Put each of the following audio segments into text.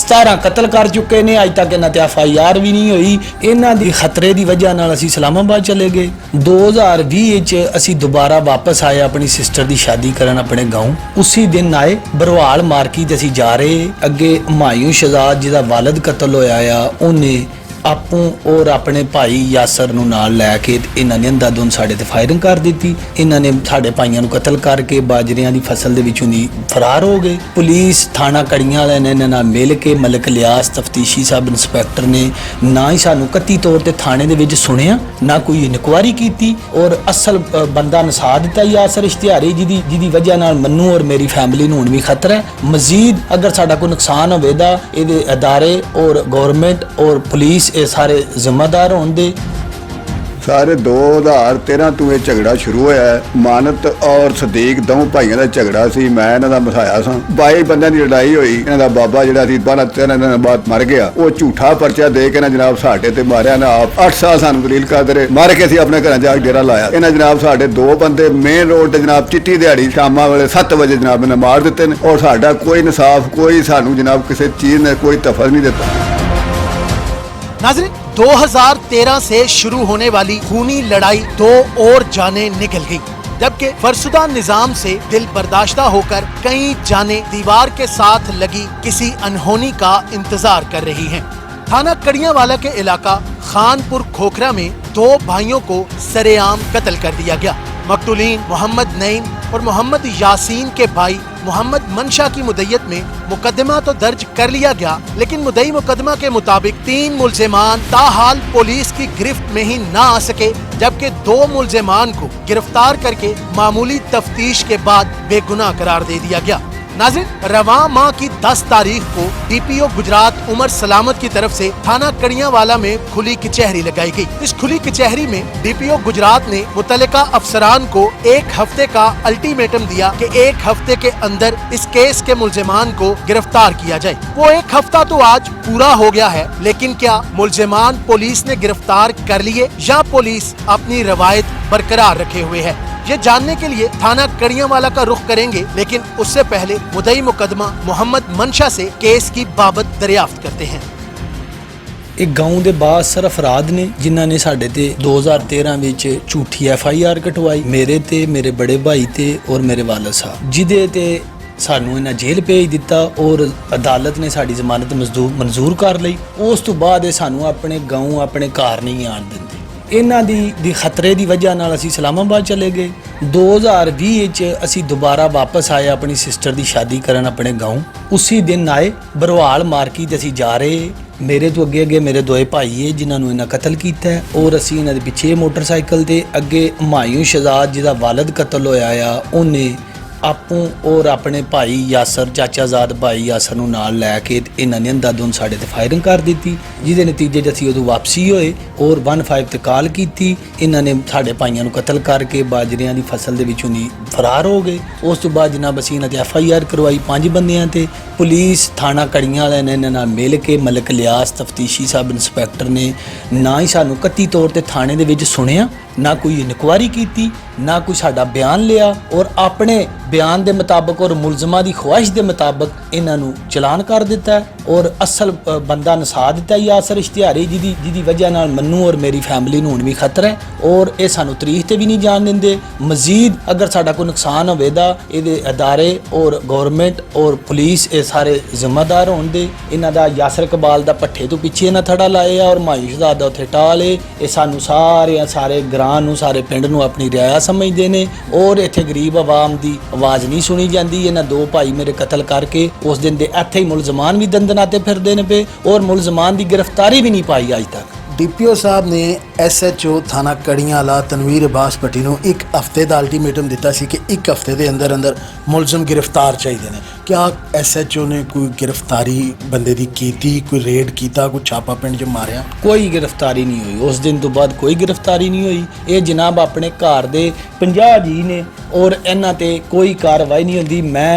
17 कतल कर चुके ने, अज तक इन्हां ते FIR भी नहीं हुई। इन्हां दी खतरे की वजह नाल असीं इस्लामाबाद चले गए। 2020 असीं दोबारा वापस आए अपनी सिस्टर की शादी करन अपने गाँव। उसी दिन आए बरवाल मार्की ते असीं जा रहे अगे हुमायूं शहजाद जिहदा वालिद कतल होया आ, उन्हें आपू और अपने भाई यासर नूं नाल लैके इन्हां ने अंधाधुंध साडे ते फायरिंग कर दी। इन्हां ने साडे भाइयों नूं कतल करके बाजरियां दी फसल दे विचों दी फरार हो गए। पुलिस थाना कड़ियां वाले ने इन्हां नाल मिल के मलिक लियास तफ्तीशी सब इंस्पैक्टर ने ना ही सानूं कत्ती तौर ते थाने दे विच सुनिया, ना कोई इनक्वायरी कीती और असल बंदा नसा दिता यासर इश्तिहारी जिहदी वजह नाल मन्नू और मेरी फैमिली नूं हुण भी खतरा है। मजीद अगर साडा कोई नुकसान होवेगा इहदे अदारे और गौरमेंट और पुलिस ये सारे जिम्मेदार होंगे। सारे 2013 तो ये झगड़ा शुरू होया है। मानत और सदीक दोनों भाइयों का झगड़ा सी। मैं इन्हां दा मसाया सा। 22 बंदियां दी लड़ाई हुई। इन्हां दा बाबा जिहड़ा सी 12-13 दिन बाद मर गया। वो झूठा परचा दे के ना जनाब साडे ते मारिया ना आप 8 साल सानूं दलील करदे रहे। मार के असीं अपने घरां जा डेरा लाया। इन्हां जनाब साडे 2 बंदे मेन रोड ते जनाब चिट्टी दिहाड़ी शामां वेले 7 बजे जनाब इन्हां मार दित्ते ने और साडा कोई इंसाफ कोई सानूं जनाब किसी चीज़ ने कोई तफर नहीं दिता। नाज़रीन, 2013 से शुरू होने वाली खूनी लड़ाई 2 और जाने निकल गई, जबकि फरसुदा निजाम से दिल बर्दाश्ता होकर कई जाने दीवार के साथ लगी किसी अनहोनी का इंतजार कर रही हैं। थाना कड़ियांवाला के इलाका खानपुर खोखरा में 2 भाइयों को सरेआम कत्ल कर दिया गया। मकतूलीन मोहम्मद नईम और मोहम्मद यासीन के भाई मोहम्मद मंशा की मुद्दत में मुकदमा तो दर्ज कर लिया गया, लेकिन मुद्दई मुकदमा के मुताबिक 3 मुल्जिमान ताहाल पुलिस की गिरफ्त में ही ना आ सके, जबकि 2 मुल्जिमान को गिरफ्तार करके मामूली तफ्तीश के बाद बेगुनाह करार दे दिया गया। नाज़रीन, रवां माह की 10 तारीख को DPO गुजरात उमर सलामत की तरफ से थाना कड़ियांवाला में खुली कचहरी लगाई गई। इस खुली कचहरी में DPO गुजरात ने मुतल्लिका अफसरान को 1 हफ्ते का अल्टीमेटम दिया कि 1 हफ्ते के अंदर इस केस के मुल्जिमान को गिरफ्तार किया जाए। वो 1 हफ्ता तो आज पूरा हो गया है, लेकिन क्या मुल्जिमान पुलिस ने गिरफ्तार कर लिए या पुलिस अपनी रवायत बरकरार रखे हुए है? ये जानने के लिए थाना कड़ियांवाला का रुख करेंगे, लेकिन उससे पहले मुद्दई मुकदमा मोहम्मद मंशा से केस की बाबत दरियाफ्त करते हैं। एक गाँव के बासर अफराद ने जिन्हों ने साढ़े ते 2013 विच झूठी FIR कटवाई मेरे ते मेरे बड़े भाई ते और मेरे वालिद साहब, जिदे ते सानू इन्हें जेल भेज दिता और अदालत ने साड़ी जमानत मंजूर कर ली। उस तो बाद सानू अपने गाँव अपने घर नहीं आन देंदे। इन्हां दी खतरे की वजह नाल असीं इस्लामाबाद चले गए। 2020 असीं दोबारा वापस आए अपनी सिस्टर की शादी करन अपने गाँव। उसी दिन आए बरवाल मार्की ते असीं जा रहे। मेरे तो अगे मेरे 2 भाई है जिन्होंने इन्हें कतल किया है और असीं इन्हां दे पिछे मोटरसाइकिल ते अगे हुमायूं शहजाद जिहदा वालिद कतल होया आ, उन्हें आपू और अपने भाई यासर चाचाजाद भाई यासर नूं नाल लैके इन्हां ने अंधाधुंध साडे ते फायरिंग कर दी, जिहदे नतीजे असीं उदों वापसी होए और 15 ते कॉल की। इन्हां ने साडे भाइयों नूं कतल करके बाजरियां दी फसल दे विचों दी फरार हो गए। उस तो बाद जनाब असीं इन्हां ते FIR करवाई 5 बंदियां ते। पुलिस थाना कड़ियां वाले ने इन्हां नाल मिल के मलिक लियास तफ्तीशी सब इंस्पैक्टर ने ना ही सानूं कत्ती तौर ते थाने दे विच सुनिया, ना कोई इनक्वायरी की, ना कोई साडा बयान लिया और अपने बयान के मुताबिक और मुलजमा की ख्वाहिश के मुताबिक इन्हों चलान कर दिता और असल बंदा नसा दिता यासर इश्तिहारी जिहदी वजह नाल मन्नू और मेरी फैमिली नूं हुण भी खतरा है और ये सानू तारीख ते भी नहीं जान देंदे। मजीद अगर साडा कोई नुकसान होवेगा इहदे अदारे और गौरमेंट और पुलिस ये सारे जिम्मेदार होंगे। इन्हां दा यासर इकबाल दा पट्ठे तो पिछे इन्हां थड़ा लाया और हुमायूं शहजाद दा उत्थे टाल है। ये सानू सारे ग्रां नूं सारे पिंड नूं अपनी रियाया समझते हैं और इत्थे गरीब आवाम की आवाज़ नहीं सुनी जाती। इन्हां 2 भाई मेरे कतल करके उस दिन दे इत्थे ही मुलजमान भी दंदनाते फिरदे ने पे और मुलजमान की गिरफ्तारी भी नहीं पाई अज तक। DPO साहब ने SHO थाना कड़ियांवाला तनवीर अब्बास भट्टी नूं 1 हफ्ते का अल्टीमेटम दिता सी कि 1 हफ्ते के अंदर अंदर मुलजम गिरफ्तार चाहिए ने। क्या SHO ने कोई गिरफ्तारी बंदे दी कीती, कोई रेड किया, कोई छापा पिंड च मारिया? कोई गिरफ्तारी नहीं हुई। उस दिन तो बाद कोई गिरफ्तारी नहीं हुई। ये जनाब अपने घर दे 50 जी ने और इन्हां ते कोई कार्रवाई नहीं होंदी। मैं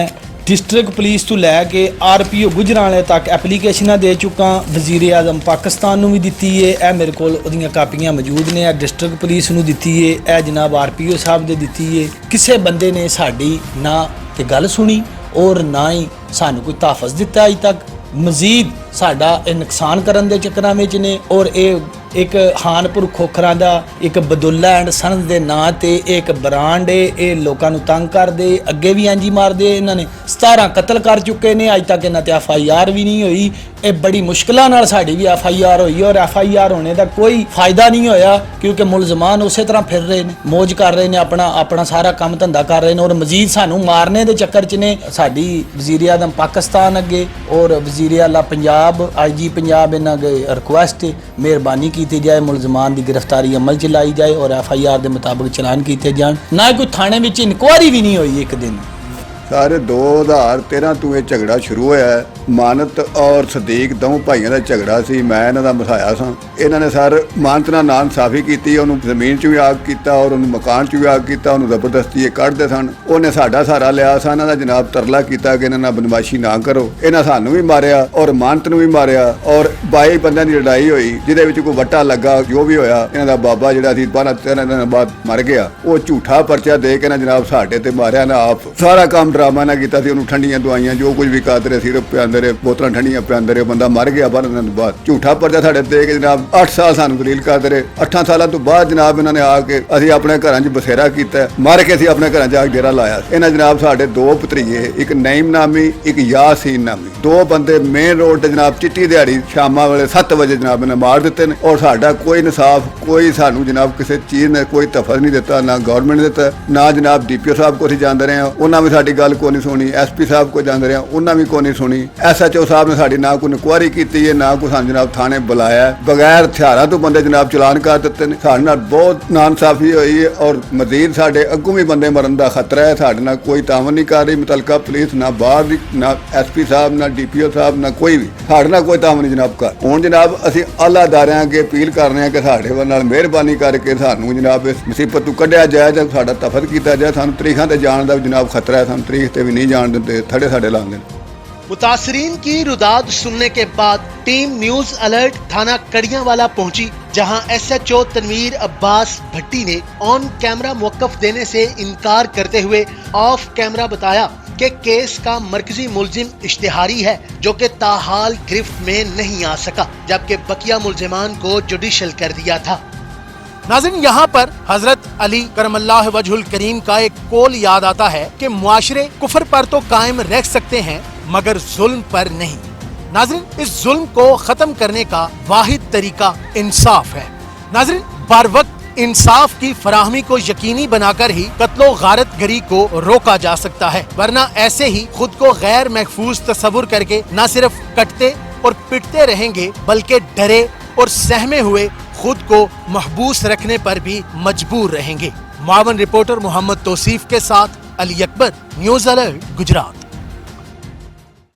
डिस्ट्रिक्ट पुलिस तो लैके RPO गुजराले तक एप्लीकेशन दे चुका, वजीर आजम पाकिस्तान नूं भी दिती है। यह मेरे को उहदियां कापियां मौजूद ने। डिस्ट्रिक्ट पुलिस नूं दिती है, यह जनाब RPO साहब दे दिती है। किसी बंदे ने साडी ना ते गल सुनी और ना ही सानू कोई तहफ़्फ़ुज़ दिता अज तक। ਮਜ਼ੀਦ ਸਾਡਾ ਇਹ ਨੁਕਸਾਨ ਕਰਨ ਦੇ ਚੱਕਰਾਂ ਵਿੱਚ ਨੇ। ਔਰ ਇਹ ਇੱਕ ਹਾਨਪੁਰ ਖੋਖਰਾਂ ਦਾ ਇੱਕ ਬਦੁੱਲਾ ਐਂਡ ਸਨਸ ਦੇ ਨਾਂ ਤੇ ਇੱਕ ਬ੍ਰਾਂਡ ਏ, ਇਹ ਲੋਕਾਂ ਨੂੰ ਤੰਗ ਕਰਦੇ, ਅੱਗੇ ਵੀ ਇੰਜ ਹੀ ਮਾਰਦੇ। ਇਹਨਾਂ ਨੇ 17 ਕਤਲ ਕਰ ਚੁੱਕੇ ਨੇ, ਅੱਜ ਤੱਕ ਇਹਨਾਂ ਤੇ FIR ਵੀ ਨਹੀਂ ਹੋਈ। ਇਹ ਬੜੀ ਮੁਸ਼ਕਲਾਂ ਨਾਲ ਸਾਡੀ ਵੀ FIR ਹੋਈ ਔਰ FIR ਹੋਣੇ ਦਾ ਕੋਈ ਫਾਇਦਾ ਨਹੀਂ ਹੋਇਆ, ਕਿਉਂਕਿ ਮੁਲਜ਼ਮਾਨ ਉਸੇ ਤਰ੍ਹਾਂ ਫਿਰ ਰਹੇ ਨੇ, ਮौज ਕਰ ਰਹੇ ਨੇ, ਆਪਣਾ ਸਾਰਾ ਕੰਮ ਧੰਦਾ ਕਰ ਰਹੇ ਨੇ ਔਰ ਮਜ਼ੀਦ ਸਾਨੂੰ ਮਾਰਨੇ ਦੇ ਚੱਕਰ 'ਚ ਨੇ। ਸਾਡੀ ਵਜ਼ੀਰ ਆਜ਼ਮ ਪਾਕਿਸਤਾਨ ਅੱਗੇ ਔਰ ਵਜ਼ੀਰ ਆਲਾ ਪੰਜਾਬ IG ਪੰਜਾਬ ਇਹਨਾਂ ਅੱਗੇ ਰਿਕੁਐਸਟ ਮਿਹਰਬਾਨੀ ਕੀਤੀ ਜਾਏ, ਮੁਲਜ਼ਮਾਨ ਦੀ ਗ੍ਰਿਫਤਾਰੀ ਅਮਲ 'ਚ ਲਾਈ ਜਾਏ ਔਰ FIR ਦੇ ਮੁਤਾਬਕ ਚਲਾਨ ਕੀਤੇ ਜਾਣ। ਨਾ ਕੋਈ ਥਾਣੇ ਵਿੱਚ ਇਨਕੁਆਇਰੀ ਵੀ ਨਹੀਂ ਹੋਈ ਇੱਕ ਦਿਨ। ਸਾਰੇ 2013 ਤੋਂ ਇਹ ਝਗੜਾ ਸ਼ੁਰੂ ਹੋਇਆ ਹੈ। ਮਾਨਤ ਔਰ ਸਦੀਕ ਦੋਵੇਂ ਭਾਈਆਂ ਦਾ ਝਗੜਾ ਸੀ, ਮੈਂ ਇਹਨਾਂ ਦਾ ਮਸਾਇਆ ਸਾਂ। ਇਹਨਾਂ ਨੇ ਸਰ ਮਾਨਤ ਨਾਲ ਨਾਇਨਸਾਫੀ ਕੀਤੀ, ਉਹਨੂੰ ਜ਼ਮੀਨ 'ਚ ਵੀ ਆਗ ਕੀਤਾ ਔਰ ਉਹਨੂੰ ਮਕਾਨ 'ਚ ਵੀ ਆਗ ਕੀਤਾ, ਉਹਨੂੰ ਜ਼ਬਰਦਸਤੀ ਇਹ ਕੱਢਦੇ ਸਨ। ਉਹਨੇ ਸਾਡਾ ਸਹਾਰਾ ਲਿਆ ਸਾ, ਇਹਨਾਂ ਦਾ ਜਨਾਬ ਤਰਲਾ ਕੀਤਾ ਕਿ ਇਹਨਾਂ ਨਾਲ ਬਦਮਾਸ਼ੀ ਨਾ ਕਰੋ। ਇਹਨਾਂ ਸਾਨੂੰ ਵੀ ਮਾਰਿਆ ਔਰ ਮਾਨਤ ਨੂੰ ਵੀ ਮਾਰਿਆ ਔਰ 22 ਬੰਦਿਆਂ ਦੀ ਲੜਾਈ ਹੋਈ, ਜਿਹਦੇ ਵਿੱਚ ਕੋਈ ਵੱਟਾ ਲੱਗਾ। ਜੋ ਵੀ ਹੋਇਆ, ਇਹਨਾਂ ਦਾ ਬਾਬਾ ਜਿਹੜਾ ਸੀ 12-13 ਦਿਨਾਂ ਬਾਅਦ ਮਰ ਗਿਆ। ਉਹ ਝੂਠਾ ਪਰਚਾ ਦੇ ਕੇ ਨਾ ਜਨਾਬ ਸਾਡੇ ਤੇ ਮਾਰਿਆ ਨਾ ਆਪ ਸਾਰਾ ਕੰਮ ਡਰਾਮਾ ਨਾ ਕੀਤਾ ਸੀ। ਉਹਨੂੰ ਠੰਡੀਆਂ ਦਵਾਈਆਂ ਜੋ ਕੁਝ ਵੀ ਕਰਦੇ ਰਹੇ, ਸਿਰਫ ਪਿਆਂਦੇ ਰਹੇ, ਬੋਤਲਾਂ ਠੰਡੀਆਂ ਪਿਆਂਦੇ ਰਹੇ। ਬੰਦਾ ਮਰ ਗਿਆ 12 ਦਿਨਾਂ ਬਾਅਦ। ਝੂਠਾ ਪਰਚਾ ਸਾਡੇ ਦੇ ਕੇ ਜਨਾਬ 8 ਸਾਲ ਸਾਨੂੰ ਦਲੀਲ ਕਰਦੇ ਰਹੇ। 8 ਸਾਲਾਂ ਤੋਂ ਬਾਅਦ ਜਨਾਬ ਇਹਨਾਂ ਨੇ ਆ ਕੇ ਅਸੀਂ ਆਪਣੇ ਘਰਾਂ 'ਚ ਬਸੇਰਾ ਕੀਤਾ, ਮਰ ਕੇ ਅਸੀਂ ਆਪਣੇ ਘਰਾਂ 'ਚ ਆ ਕੇ ਡੇਰਾ ਲਾਇਆ। ਇਹਨਾਂ ਜਨਾਬ ਸਾਡੇ 2 ਭਤਰੀਏ, ਇੱਕ ਨਈਮ ਨਾਮੀ, ਇੱਕ ਯਾਸੀਨ ਨਾਮੀ, 2 ਬੰਦੇ ਮੇਨ ਰੋਡ ਤੇ ਜਨਾਬ ਚਿੱਟੀ ਦਿਹਾੜੀ ਸ਼ਾਮਾਂ ਵੇਲੇ 7 ਵਜੇ ਜਨਾਬ ਇਹਨਾਂ ਮਾਰ ਦਿੱਤੇ ਨੇ ਔਰ ਸਾਡਾ ਕੋਈ ਇਨਸਾਫ, ਕੋਈ ਸਾਨੂੰ ਜਨਾਬ ਕਿਸੇ ਚੀਜ਼ ਨੇ ਕੋਈ ਤਫਰ ਨਹੀਂ ਦਿੱਤਾ, ਨਾ ਗਵਰਨਮੈਂਟ ਨੇ ਦਿੱਤਾ, ਨਾ ਜਨਾਬ DPO ਸਾਹਿਬ ਕੋਲ ਅਸੀਂ ਜਾਂਦੇ ਰਹੇ ਹਾਂ, ਉਹਨਾਂ ਵੀ ਸਾਡੀ ਗੱਲ ਕੋਈ ਨਹੀਂ ਸੁਣੀ। SP ਸਾਹਿਬ ਕੋਲ ਜਾਂਦੇ ਰਹੇ, ਉਹਨਾਂ ਵੀ ਕੋਈ ਨਹੀਂ ਸੁਣੀ। SHO ਸਾਹਿਬ ਨੇ ਸਾਡੀ ਨਾ ਕੋਈ ਇਨਕੁਆਇਰੀ ਕੀਤੀ ਹੈ, ਨਾ ਕੋਈ ਸਾਨੂੰ ਜਨਾਬ ਥਾਣੇ ਬੁਲਾਇਆ। ਬਗੈਰ ਹਥਿਆਰਾਂ ਤੋਂ ਬੰਦੇ ਜਨਾਬ ਚਲਾਨ ਕਰ ਦਿੱਤੇ ਨੇ। ਸਾਡੇ ਨਾਲ ਬਹੁਤ ਨਾਇਨਸਾਫੀ ਹੋਈ ਹੈ ਔਰ ਮਜ਼ੀਦ ਸਾਡੇ ਅੱਗੋਂ ਵੀ ਬੰਦੇ ਮਰਨ ਦਾ ਖਤਰਾ ਹੈ। ਸਾਡੇ ਨਾਲ ਕੋਈ ਤਾਵਨ ਨਹੀਂ ਕਰ ਰਹੀ ਮੁਤਲਕਾ ਪੁਲਿਸ, ਨਾ ਬਾਹਰ ਦੀ, ਨਾ SP ਸਾਹਿਬ, ਨਾ DPO ਸਾਹਿਬ, ਨਾ ਕੋਈ ਵੀ ਸਾਡੇ ਨਾਲ ਕੋਈ ਤਾਵਨ ਨਹੀਂ ਜਨਾਬ ਕਰ। ਹੁਣ ਜਨਾਬ ਅਸੀਂ ਆਲਾ ਅਦਾਰਿਆਂ ਅੱਗੇ ਅਪੀਲ ਕਰ ਰਹੇ ਹਾਂ ਕਿ ਸਾਡੇ ਨਾਲ ਮਿਹਰਬਾਨੀ ਕਰਕੇ ਸਾਨੂੰ ਜਨਾਬ ਇਸ ਮੁਸੀਬਤ ਤੋਂ ਕੱਢਿਆ ਜਾਏ ਜਾਂ ਸਾਡਾ ਤਫਤ ਕੀਤਾ ਜਾਏ। ਸਾਨੂੰ ਤਰੀਖਾਂ ਤੇ ਜਾਣ ਦਾ ਵੀ ਜਨਾਬ ਖਤਰਾ है, हम तरीक ते भी नहीं जान देते, थड़े साढ़े लांगे। मुतासरीन की रुदाद सुनने के बाद टीम न्यूज अलर्ट थाना कड़ियांवाला पहुंची, जहां SHO तनवीर अब्बास भट्टी ने ऑन कैमरा मौकफ देने से इनकार करते हुए ऑफ कैमरा बताया कि केस का मरकजी मुलजिम इश्तिहारी है, जो कि ताहाल गिरफ्त में नहीं आ सका, जबकि बकिया मुलजिमान को जुडिशल कर दिया था। नाज़रीन, यहाँ पर हजरत अली करमल्लाह वजहुल करीम का एक कौल याद आता है कि मुआशरे कुफर पर तो कायम रह सकते हैं मगर जुल्म पर नहीं। नाज़रीन, इस जुल्म को खत्म करने का वाहिद तरीका इंसाफ है। नाज़रीन, बर वक्त इंसाफ की फराहमी को यकीनी बनाकर ही कत्लो गारत गरी को रोका जा सकता है, वरना ऐसे ही खुद को गैर महफूज तस्वुर करके न सिर्फ कटते और पिटते रहेंगे बल्कि डरे और सहमे हुए खुद को महबूस रखने पर भी मजबूर रहेंगे। मावन रिपोर्टर मोहम्मद तौसीफ के साथ अली अकबर, न्यूज़ अलर्ट, गुजरात।